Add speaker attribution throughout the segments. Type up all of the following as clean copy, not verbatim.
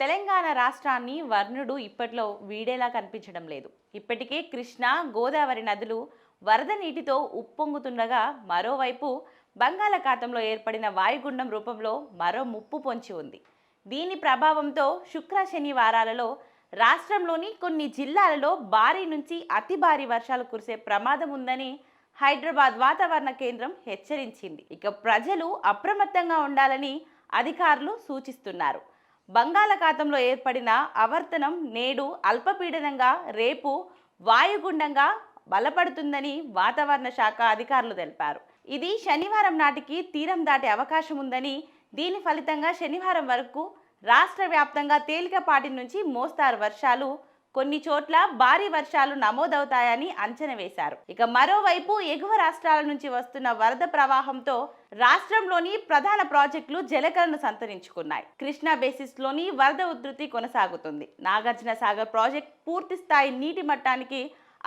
Speaker 1: తెలంగాణ రాష్ట్రాన్ని వర్ణుడు ఇప్పట్లో వీడేలా కనిపించడం లేదు. ఇప్పటికే కృష్ణా, గోదావరి నదులు వరద నీటితో ఉప్పొంగుతుండగా మరోవైపు బంగాళాఖాతంలో ఏర్పడిన వాయుగుండం రూపంలో మరో ముప్పు పొంచి ఉంది. దీని ప్రభావంతో శుక్ర శని వారాలలో రాష్ట్రంలోని కొన్ని జిల్లాలలో భారీ నుంచి అతి భారీ వర్షాలు కురిసే ప్రమాదం ఉందని హైదరాబాద్ వాతావరణ కేంద్రం హెచ్చరించింది. ఇక ప్రజలు అప్రమత్తంగా ఉండాలని అధికారులు సూచిస్తున్నారు. బంగాళాఖాతంలో ఏర్పడిన ఆవర్తనం నేడు అల్పపీడనంగా, రేపు వాయుగుండంగా బలపడుతుందని వాతావరణ శాఖ అధికారులు తెలిపారు. ఇది శనివారం నాటికి తీరం దాటే అవకాశం ఉందని, దీని ఫలితంగా శనివారం వరకు రాష్ట్ర వ్యాప్తంగా తేలికపాటి నుంచి మోస్తారు వర్షాలు, కొన్ని చోట్ల భారీ వర్షాలు నమోదవుతాయని అంచనా వేశారు. ఇక మరోవైపు ఎగువ రాష్ట్రాల నుంచి వస్తున్న వరద ప్రవాహంతో రాష్ట్రంలోని ప్రధాన ప్రాజెక్టులు జలకలను సంతరించుకున్నాయి. కృష్ణా బేసిస్లోని వరద ఉధృతి కొనసాగుతుంది. నాగార్జున సాగర్ ప్రాజెక్ట్ పూర్తి స్థాయి నీటి మట్టానికి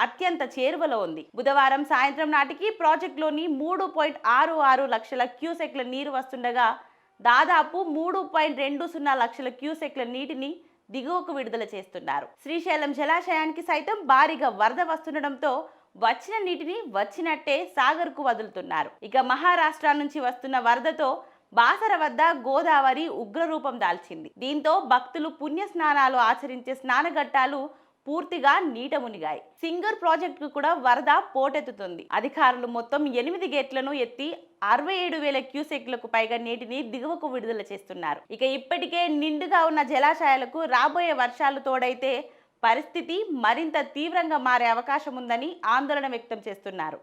Speaker 1: అత్యంత చేరువలో ఉంది. బుధవారం సాయంత్రం నాటికి ప్రాజెక్టులోని 3.66 లక్షల క్యూసెక్ల నీరు వస్తుండగా దాదాపు 3.20 లక్షల క్యూసెక్ల నీటిని దిగువకు విడుదల చేస్తున్నారు. శ్రీశైలం జలాశయానికి సైతం భారీగా వరద వస్తుండటంతో వచ్చిన నీటిని వచ్చినట్టే సాగర్కు వదులుతున్నారు. ఇక మహారాష్ట్ర నుంచి వస్తున్న వరదతో బాసర వద్ద గోదావరి ఉగ్రరూపం దాల్చింది. దీంతో భక్తులు పుణ్య స్నానాలు ఆచరించే స్నానఘట్టాలు పూర్తిగా నీట మునిగాయి. సింగూర్ ప్రాజెక్టుకు కూడా వరద పోటెత్తుతుంది. అధికారులు మొత్తం 8 గేట్లను ఎత్తి 67,000 క్యూసెక్లకు పైగా నీటిని దిగువకు విడుదల చేస్తున్నారు. ఇక ఇప్పటికే నిండుగా ఉన్న జలాశయాలకు రాబోయే వర్షాలు తోడైతే పరిస్థితి మరింత తీవ్రంగా మారే అవకాశం ఉందని ఆందోళన వ్యక్తం చేస్తున్నారు.